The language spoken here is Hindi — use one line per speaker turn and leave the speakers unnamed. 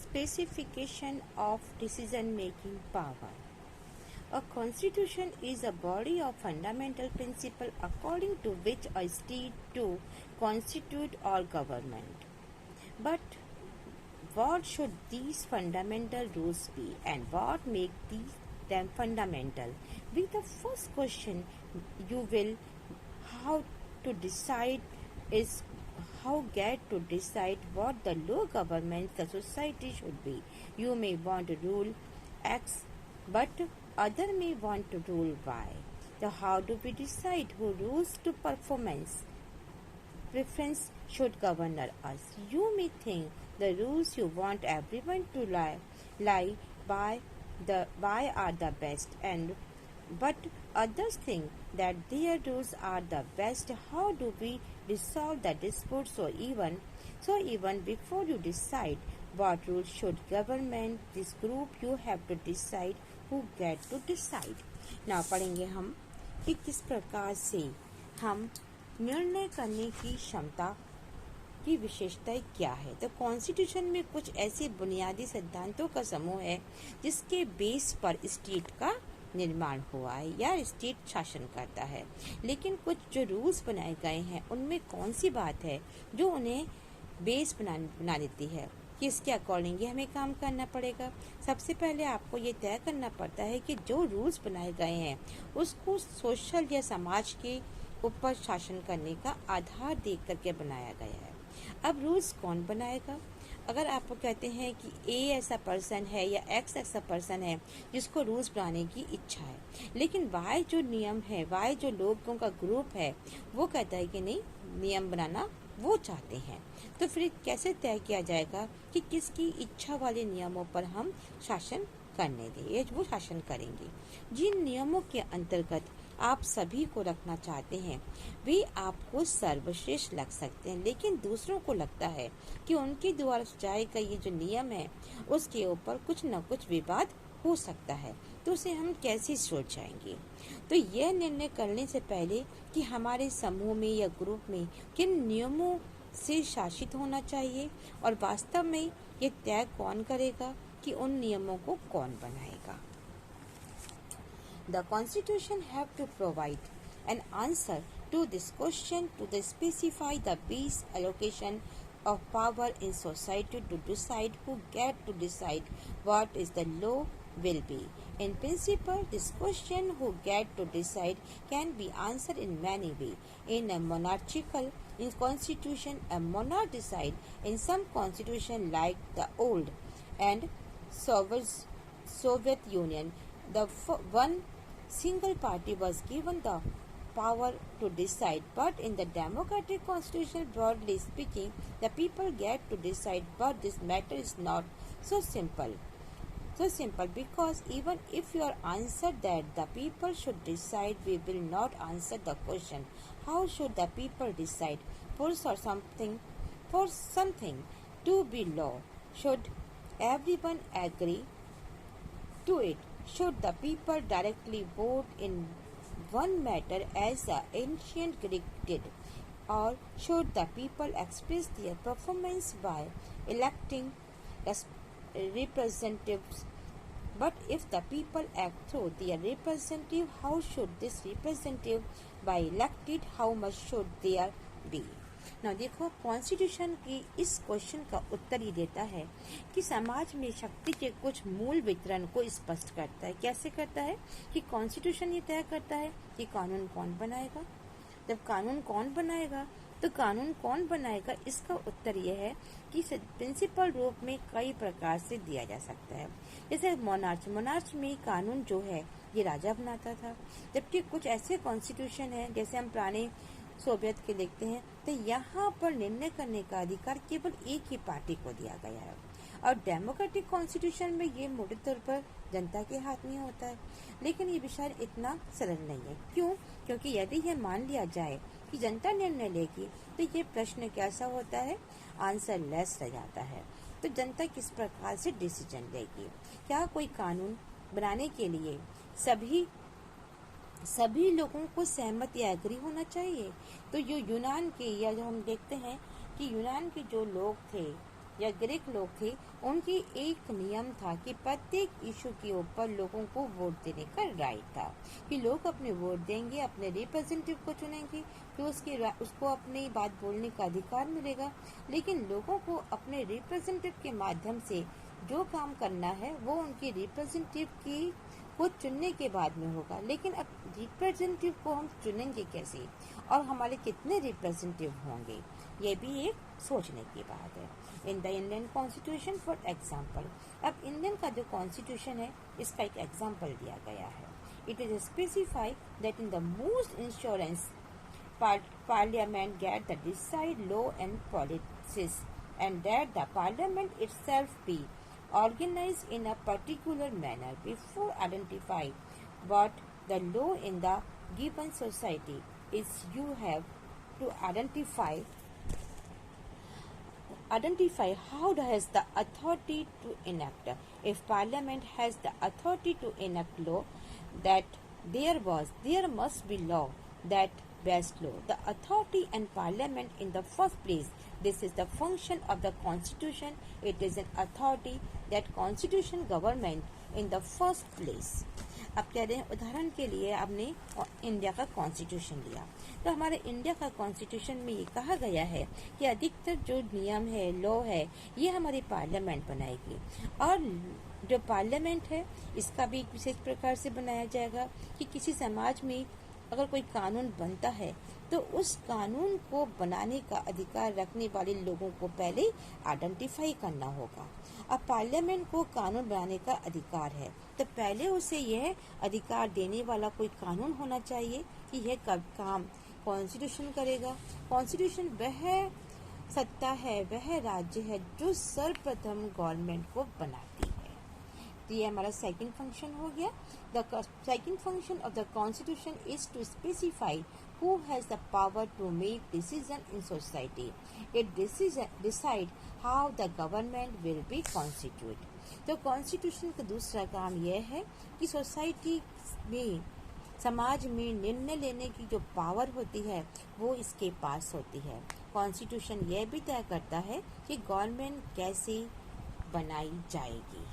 specification of decision-making power. A constitution is a body of fundamental principle according to which a state to constitute or government. But what should these fundamental rules be, and what make them fundamental? Be the first question you will how to decide is how get to decide what the law government the society should be. You may want to rule X, but other may want to rule Y. So how do we decide who rules to performance? Preference should govern us. You may think the rules you want everyone to lie by are the best, but others think that their rules are the best. How do we resolve the dispute? So even before you decide what rules should govern this group, you have to decide who get to decide. Now पढ़ेंगे हम कि किस प्रकार से हम निर्णय करने की क्षमता की विशेषताएं क्या है। तो कॉन्स्टिट्यूशन में कुछ ऐसे बुनियादी सिद्धांतों का समूह है जिसके बेस पर स्टेट का निर्माण हुआ है या स्टेट शासन करता है। लेकिन कुछ जो रूल्स बनाए गए हैं उनमें कौन सी बात है जो उन्हें बेस बना देती है, किसके अकॉर्डिंग हमें काम करना पड़ेगा। सबसे पहले आपको ये तय करना पड़ता है कि जो रूल्स बनाए गए हैं उसको सोशल या समाज के ऊपर शासन करने का आधार देख करके बनाया गया है। अब रूल्स कौन बनाएगा? अगर आप कहते हैं कि ए ऐसा पर्सन है या एक्स ऐसा पर्सन है जिसको रूल्स बनाने की इच्छा है, लेकिन वाई जो नियम है, वाई जो लोगों का ग्रुप है वो कहता है कि नहीं नियम बनाना वो चाहते हैं, तो फिर कैसे तय किया जाएगा कि किसकी इच्छा वाले नियमों पर हम शासन करने दें, वो शासन करेंगे। जिन नियमों के अंतर्गत आप सभी को रखना चाहते हैं वे आपको सर्वश्रेष्ठ लग सकते हैं, लेकिन दूसरों को लगता है कि उनके द्वारा सुझाए गए ये जो नियम है उसके ऊपर कुछ न कुछ विवाद हो सकता है, तो उसे हम कैसे सुलझाएंगे। तो यह निर्णय करने से पहले कि हमारे समूह में या ग्रुप में किन नियमों से शासित होना चाहिए और वास्तव में ये तय कौन करेगा कि उन नियमों को कौन बनाएगा। The Constitution have to provide an answer to this question to specify the base allocation of power in society to decide who get to decide what is the law will be. In principle, this question who get to decide can be answered in many ways. In a monarchical constitution, a monarch decide. In some constitution like the old and Soviet Union, the one single party was given the power to decide, but in the democratic constitution, broadly speaking, the people get to decide, but this matter is not so simple. Because even if you are answered that the people should decide, we will not answer the question how should the people decide for something to be law. Should everyone agree to it? Should the people directly vote in one matter as the ancient Greek did? Or should the people express their performance by electing representatives? But if the people act through their representative, how should this representative be elected? How much should there be? ना देखो कॉन्स्टिट्यूशन की इस क्वेश्चन का उत्तर ही देता है कि समाज में शक्ति के कुछ मूल वितरण को स्पष्ट करता है। कैसे करता है कि कॉन्स्टिट्यूशन ये तय करता है कि कानून कौन बनाएगा। जब कानून कौन बनाएगा तो कानून कौन बनाएगा इसका उत्तर यह है कि प्रिंसिपल रूप में कई प्रकार से दिया जा सकता है। जैसे मोनार्च में कानून जो है ये राजा बनाता था, जबकि कुछ ऐसे कॉन्स्टिट्यूशन है जैसे हम पुराने सोवियत के देखते हैं तो यहाँ पर निर्णय करने का अधिकार केवल एक ही पार्टी को दिया गया है। और डेमोक्रेटिक कॉन्स्टिट्यूशन में ये मोटे तौर पर जनता के हाथ में होता है, लेकिन ये विषय इतना सरल नहीं है। क्यों? क्योंकि यदि ये मान लिया जाए कि जनता निर्णय लेगी तो ये प्रश्न कैसा होता है, आंसर लेस रह जाता है। तो जनता किस प्रकार से डिसीजन लेगी? क्या कोई कानून बनाने के लिए सभी लोगों को सहमत या एग्री होना चाहिए? तो जो यूनान के या जो हम देखते हैं कि यूनान के जो लोग थे या ग्रीक लोग थे, उनकी एक नियम था कि प्रत्येक इशू के ऊपर लोगों को वोट देने का राइट था, कि लोग अपने वोट देंगे, अपने रिप्रेजेंटेटिव को चुनेंगे, फिर उसको अपनी बात बोलने का अधिकार मिलेगा। लेकिन लोगों को अपने रिप्रेजेंटेटिव के माध्यम से जो काम करना है वो उनके रिप्रेजेंटेटिव की को चुनने के बाद में होगा। लेकिन अब रिप्रेजेंटेटिव को हम चुनेंगे कैसे और हमारे कितने रिप्रेजेंटेटिव होंगे, ये भी एक सोचने की बात है। In the Indian constitution for example, अब इंडियन का जो कॉन्स्टिट्यूशन है इसका एक एग्जाम्पल दिया गया है। It is specify that in the most insurance Parliament get the decide law and policies, and that the Parliament itself be organized in a particular manner before identify what the law in the given society is. You have to identify how has the authority to enact. If Parliament has the authority to enact law, that there must be law that best law. The authority and Parliament in the first place. This is the function of the Constitution. It is an authority that Constitution government in the first place. अब कह रहे हैं, उदाहरण के लिए आपने इंडिया का कॉन्स्टिट्यूशन लिया, तो हमारे इंडिया का कॉन्स्टिट्यूशन में ये कहा गया है कि अधिकतर जो नियम है, लॉ है, ये हमारी पार्लियामेंट बनाएगी। और जो पार्लियामेंट है इसका भी एक विशेष प्रकार से बनाया जाएगा कि किसी समाज में अगर कोई कानून बनता है तो उस कानून को बनाने का अधिकार रखने वाले लोगों को पहले आइडेंटिफाई करना होगा। अब पार्लियामेंट को कानून बनाने का अधिकार है तो पहले उसे यह अधिकार देने वाला कोई कानून होना चाहिए कि यह काम कॉन्स्टिट्यूशन करेगा। कॉन्स्टिट्यूशन वह सत्ता है, वह राज्य है जो सर्वप्रथम गवर्नमेंट को बनाती है। तो ये हमारा सेकंड फंक्शन हो गया। The second function of the constitution is to specify who has the power to make decision in society. It decide how the government will be constituted. तो कॉन्स्टिट्यूशन का दूसरा काम यह है कि सोसाइटी में, समाज में निर्णय लेने की जो पावर होती है वो इसके पास होती है। कॉन्स्टिट्यूशन यह भी तय करता है कि गवर्नमेंट कैसे बनाई जाएगी।